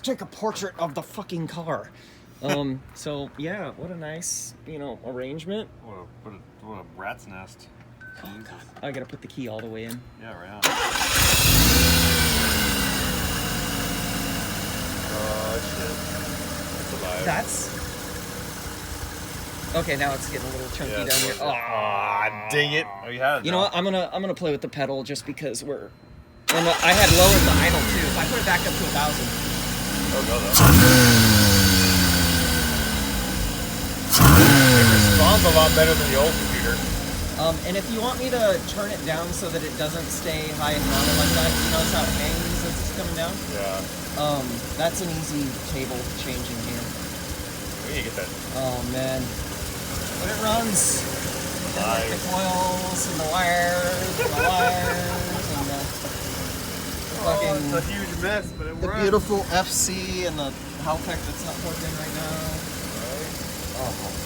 take a portrait of the fucking car. So yeah, what a nice, you know, arrangement. What a rat's nest. Oh god, I gotta put the key all the way in. Yeah, right on. Oh shit. It's alive. That's... Okay, now it's getting a little chunky down here. Aw, dang it. Oh, you had it. You know what? I'm gonna play with the pedal just because we're... And I had lowered the idle too. If I put it back up to 1,000. Oh no, it responds a lot better than the old computer. And if you want me to turn it down so that it doesn't stay high and throttle like that, you notice how it hangs as it's coming down? Yeah. That's an easy table changing here. We need to get that. Oh man. When it runs, like the coils and the wires and the wires and the fucking... It's a huge mess, but it the works. beautiful FC and the Haltech that's not plugged in right now. Right. Oh.